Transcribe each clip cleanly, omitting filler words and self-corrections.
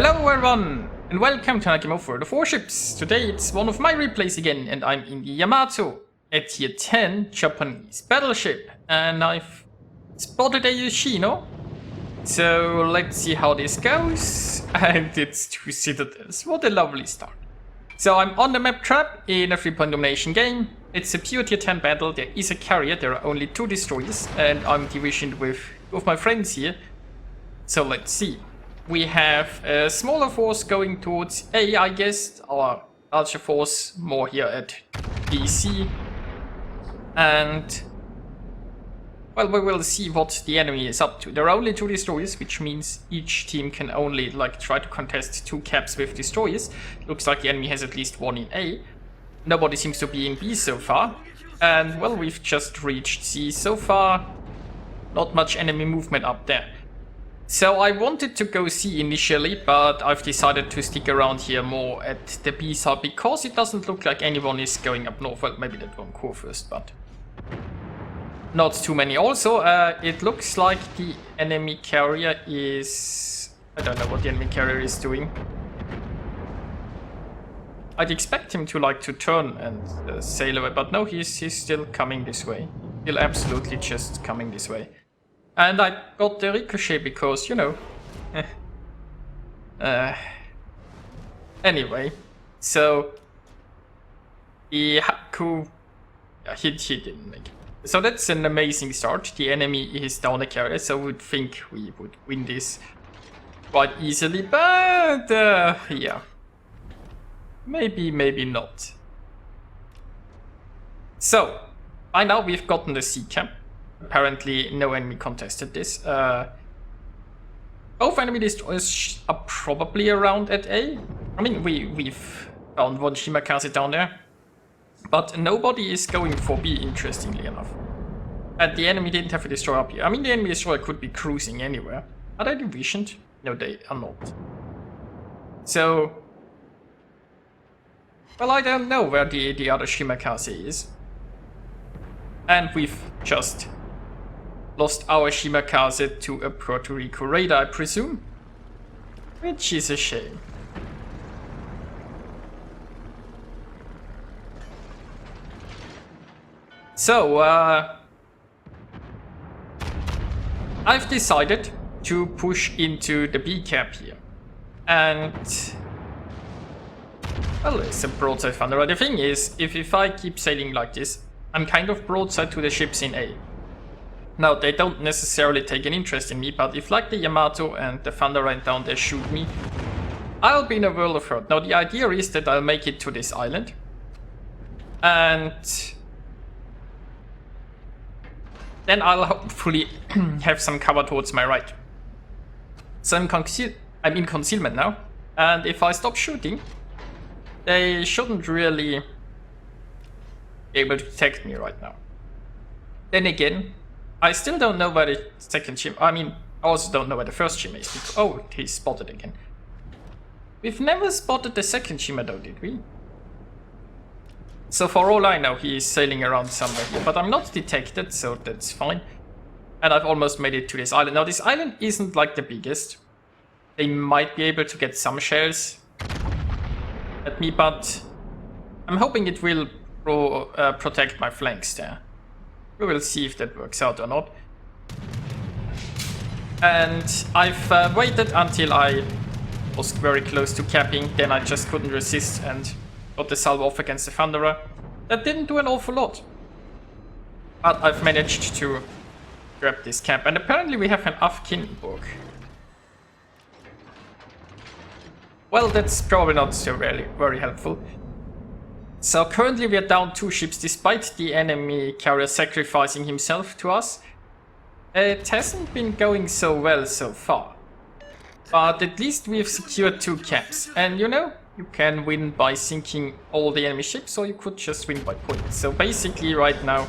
Hello everyone, and welcome to another game of World of Warships. Today it's one of my replays again, and I'm in the Yamato, a tier 10 Japanese battleship, and I've spotted a Yoshino. So let's see how this goes, and it's 2 citadels, what a lovely start. So I'm on the map trap in a 3-point domination game. It's a pure tier 10 battle, there is a carrier, there are only 2 destroyers, and I'm divisioned with my friends here. So let's see. We have a smaller force going towards A, I guess, our larger force more here at BC. And, well, we will see what the enemy is up to. There are only 2 destroyers, which means each team can only, try to contest 2 caps with destroyers. Looks like the enemy has at least 1 in A. Nobody seems to be in B so far. And, well, we've just reached C so far. Not much enemy movement up there. So I wanted to go C initially, but I've decided to stick around here more at the B side because it doesn't look like anyone is going up north. Well, maybe that one core first, but not too many. Also, it looks like the enemy carrier is... I don't know what the enemy carrier is doing. I'd expect him to turn and sail away, but no, he's still coming this way. Still absolutely just coming this way. And I got the ricochet because, you know... Anyway, so... The Haku... He didn't make it. So that's an amazing start. The enemy is down a carrier, so I would think we would win this quite easily. But, yeah. Maybe not. So, by now we've gotten the C camp. Apparently, no enemy contested this. Both enemy destroyers are probably around at A. I mean, we've found one Shimakaze down there. But nobody is going for B, interestingly enough. And the enemy didn't have a destroyer up here. I mean, the enemy destroyer could be cruising anywhere. Are they divisioned? No, they are not. So... well, I don't know where the other Shimakaze is. And we've just... lost our Shimakaze to a Puerto Rico raider, I presume. Which is a shame. So, I've decided to push into the B cap here. And... well, it's a broadside thunder. The thing is, if I keep sailing like this, I'm kind of broadside to the ships in A. Now, they don't necessarily take an interest in me, but if like the Yamato and the Thunder right down there shoot me, I'll be in a world of hurt. Now, the idea is that I'll make it to this island. And... then I'll hopefully have some cover towards my right. So I'm in concealment now. And if I stop shooting, they shouldn't really be able to detect me right now. Then again, I still don't know where the second ship... I mean, I also don't know where the first ship is. Because, oh, he's spotted again. We've never spotted the second shimmer though, did we? So for all I know, he is sailing around somewhere here. But I'm not detected, so that's fine. And I've almost made it to this island. Now, this island isn't like the biggest. They might be able to get some shells at me, but I'm hoping it will protect my flanks there. We will see if that works out or not. And I've waited until I was very close to capping, then I just couldn't resist and got the salvo off against the Thunderer. That didn't do an awful lot. But I've managed to grab this cap, and apparently we have an Afkinburg. Well, that's probably not so very helpful. So currently we are down 2 ships despite the enemy carrier sacrificing himself to us. It hasn't been going so well so far. But at least we've secured 2 caps. And you know, you can win by sinking all the enemy ships, or you could just win by points. So basically right now,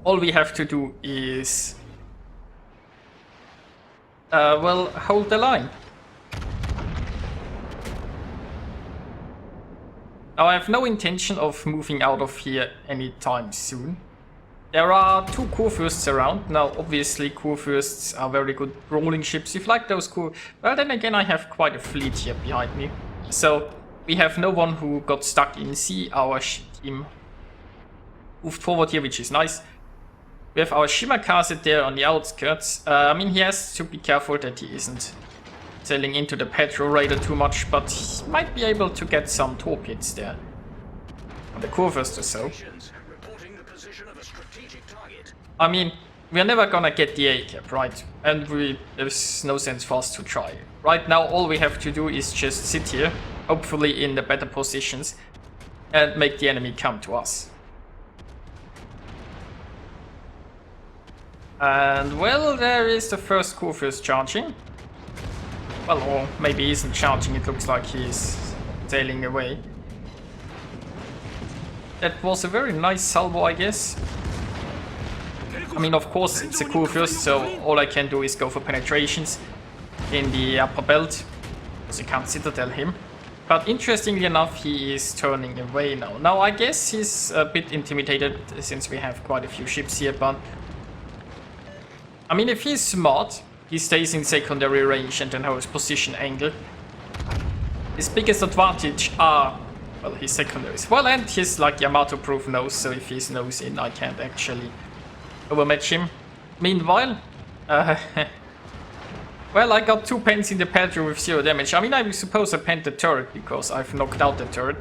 all we have to do is... well, hold the line. Now, I have no intention of moving out of here anytime soon. There are 2 Kurfürsts around. Now, obviously, Kurfürsts are very good rolling ships. If you like those well, then again, I have quite a fleet here behind me. So, we have no one who got stuck in sea. Our team moved forward here, which is nice. We have our Shimakaze there on the outskirts. I mean, he has to be careful that he isn't sailing into the petrol raider too much, but he might be able to get some torpedoes there. On the Kurfürst or so. I mean, we're never gonna get the A-cap, right? And there's no sense for us to try. Right now, all we have to do is just sit here, hopefully in the better positions, and make the enemy come to us. And, well, there is the first Kurfürst charging. Well, or maybe he isn't charging, it looks like he's sailing away. That was a very nice salvo, I guess. I mean, of course, it's a Kurfürst, so all I can do is go for penetrations in the upper belt, because you can't citadel him. But interestingly enough, he is turning away now. Now, I guess he's a bit intimidated, since we have quite a few ships here, but I mean, if he's smart, he stays in secondary range and then holds position angle. His biggest advantage are, well, his secondaries. Well, and his, like, Yamato-proof nose, so if his nose in, I can't actually overmatch him. Meanwhile, well, I got 2 pens in the petrol with 0 damage. I mean, I suppose I penned the turret because I've knocked out the turret.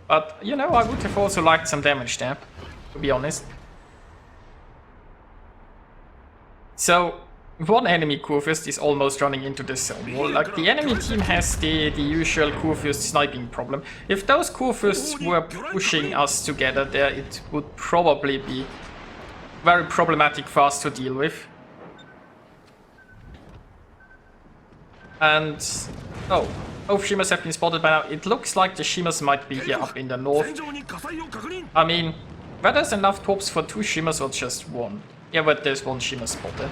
But, you know, I would have also liked some damage there, to be honest. So, one enemy Kurfürst is almost running into the zone wall. Like, the enemy team has the usual Kurfürst sniping problem. If those Kurfürsts were pushing us together there, it would probably be very problematic for us to deal with. And, oh, both Shimas have been spotted by now. It looks like the Shimas might be here up in the north. I mean, were there enough torps for 2 Shimas or just 1? Yeah, but there's 1 Shima spotted.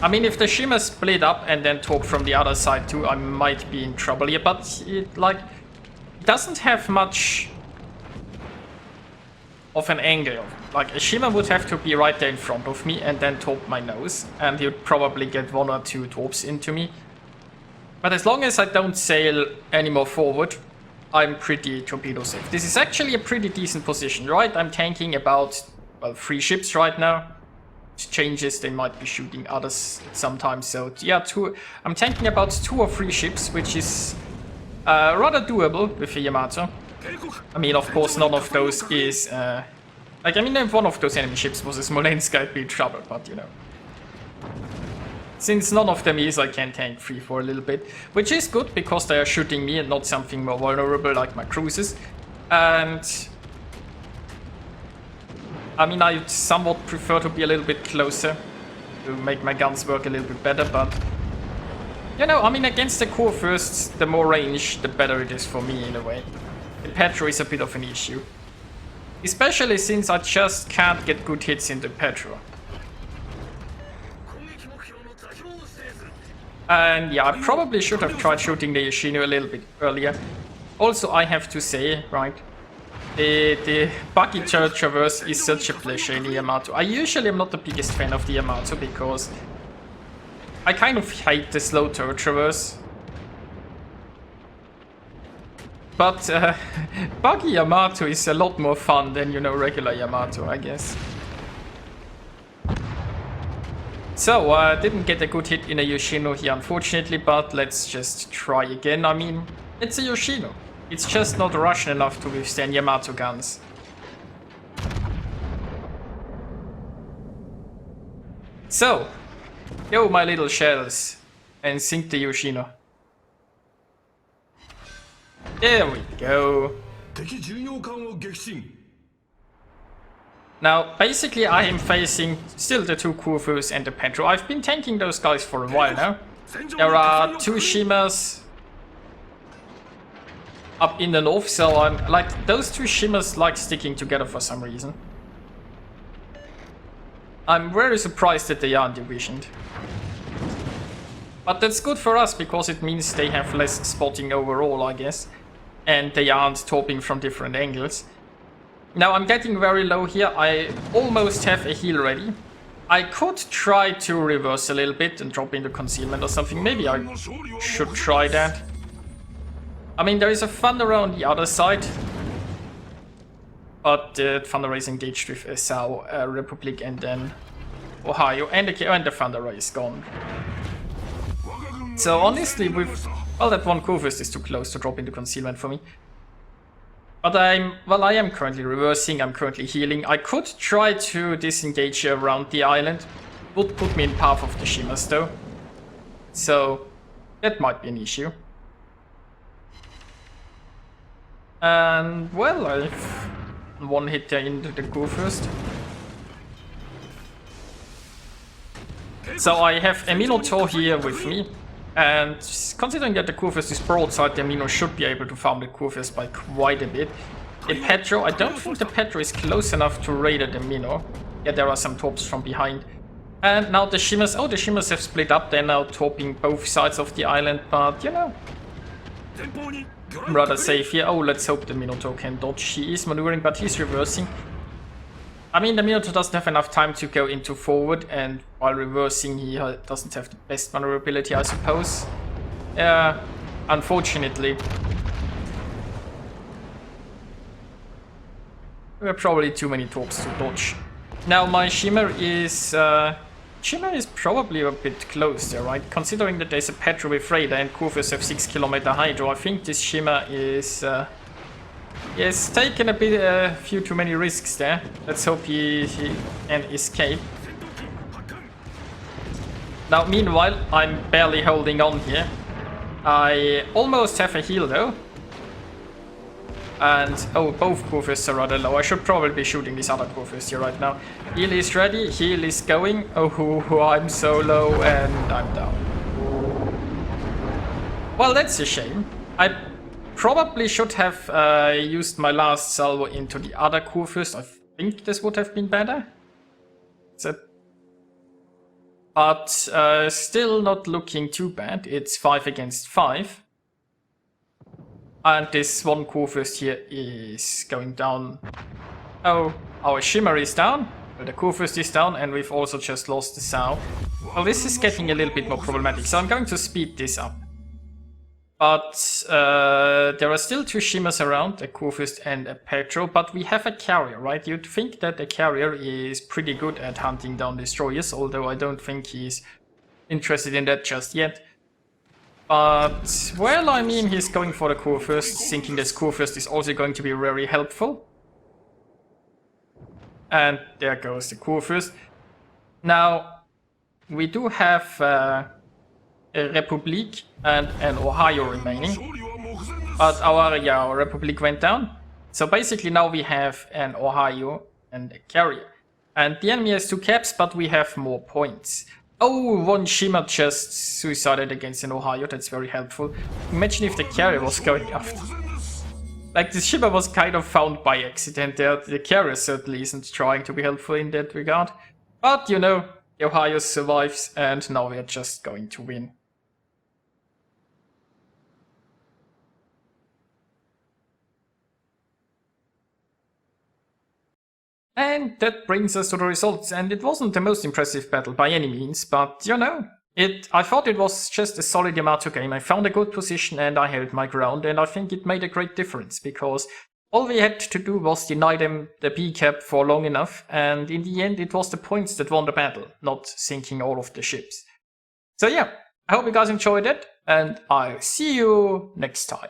I mean, if the Shima split up and then torp from the other side too, I might be in trouble here, but it, like, doesn't have much of an angle. Like, a Shima would have to be right there in front of me and then torp my nose, and he would probably get 1 or 2 torps into me. But as long as I don't sail any more forward, I'm pretty torpedo safe. This is actually a pretty decent position, right? I'm tanking about, well, 3 ships right now. It changes, they might be shooting others sometimes. So yeah, I'm tanking about 2 or 3 ships, which is rather doable with a Yamato. I mean, of course, none of those is like, I mean, if one of those enemy ships was a Smolensk, I'd be in trouble, but you know. Since none of them is, I can tank 3 for a little bit, which is good because they are shooting me and not something more vulnerable like my cruisers. And I mean, I somewhat prefer to be a little bit closer to make my guns work a little bit better, but you know, I mean, against the Kurfürsts, the more range, the better it is for me in a way. The petrol is a bit of an issue, especially since I just can't get good hits in the petrol. And yeah, I probably should have tried shooting the Yoshino a little bit earlier. Also, I have to say, right, the buggy turret traverse is such a pleasure in the Yamato. I usually am not the biggest fan of the Yamato because I kind of hate the slow turret traverse. But buggy Yamato is a lot more fun than, you know, regular Yamato, I guess. So, didn't get a good hit in a Yoshino here, unfortunately, but let's just try again. I mean, it's a Yoshino. It's just not Russian enough to withstand Yamato guns. So, yo, my little shells, and sink the Yoshino. There we go. Now, basically, I am facing still the 2 Kurfürsts and the Petro. I've been tanking those guys for a while now. There are 2 Shimas up in the north, so I'm like, those 2 Shimas like sticking together for some reason. I'm very surprised that they aren't divisioned. But that's good for us because it means they have less spotting overall, I guess. And they aren't torping from different angles. Now I'm getting very low here. I almost have a heal ready. I could try to reverse a little bit and drop into concealment or something. Maybe I should try that. I mean, there is a Thunder on the other side. But the Thunder is engaged with Sao, Republic, and then Ohio. And the Thunder is gone. So honestly, well, that one Kurfürst is too close to drop into concealment for me. But I am currently reversing, I'm currently healing. I could try to disengage around the island. Would put me in path of the Shimmers though. So that might be an issue. And well, I've one hit there into the Kurfürst. So I have a Minotaur here with me. And considering that the Kurfürst is broadside, the Mino should be able to farm the Kurfürst by quite a bit. The Petro, I don't think the Petro is close enough to raid the Mino. Yeah, there are some torps from behind. And now the Shimmers, the Shimmers have split up. They're now torping both sides of the island, but you know, I'm rather safe here. Oh, let's hope the Minotaur can dodge. He is maneuvering, but he's reversing. I mean, the Minotaur doesn't have enough time to go into forward, and while reversing, he doesn't have the best maneuverability, I suppose. Unfortunately. There are probably too many torps to dodge. Now, my Shimmer is probably a bit close there, right? Considering that there's a Petro with Radar and Kurfürst have 6 km Hydro, I think this Shimmer is... he has taken a few too many risks there. Let's hope he can escape. Now, meanwhile, I'm barely holding on here. I almost have a heal though. And, both Kurfürsts are rather low. I should probably be shooting this other Kurfürst here right now. Heal is ready, heal is going. I'm so low and I'm down. Well, that's a shame. I probably should have used my last salvo into the other Kurfürst. I think this would have been better. But still not looking too bad. It's 5 against 5. And this one Kurfürst here is going down. Oh, our Shimmer is down. The Kurfürst is down, and we've also just lost the Sao. Well, this is getting a little bit more problematic, so I'm going to speed this up. But there are still 2 Shimmers around, a Kurfürst and a Petro, but we have a carrier, right? You'd think that a carrier is pretty good at hunting down destroyers, although I don't think he's interested in that just yet. But, well, I mean, he's going for the Kurfürst, thinking this Kurfürst is also going to be very helpful. And there goes the Kurfürst. Now, we do have a Republic and an Ohio remaining. But our Republic went down. So basically now we have an Ohio and a carrier. And the enemy has 2 caps, but we have more points. Oh, one Shimmer just suicided against an Ohio, that's very helpful. Imagine if the carrier was going after. Like, the Shimmer was kind of found by accident there. The carrier certainly isn't trying to be helpful in that regard. But, you know, the Ohio survives, and now we are just going to win. And that brings us to the results, and it wasn't the most impressive battle by any means, but you know, I thought it was just a solid Yamato game. I found a good position and I held my ground, and I think it made a great difference, because all we had to do was deny them the B cap for long enough, and in the end it was the points that won the battle, not sinking all of the ships. So yeah, I hope you guys enjoyed it, and I'll see you next time.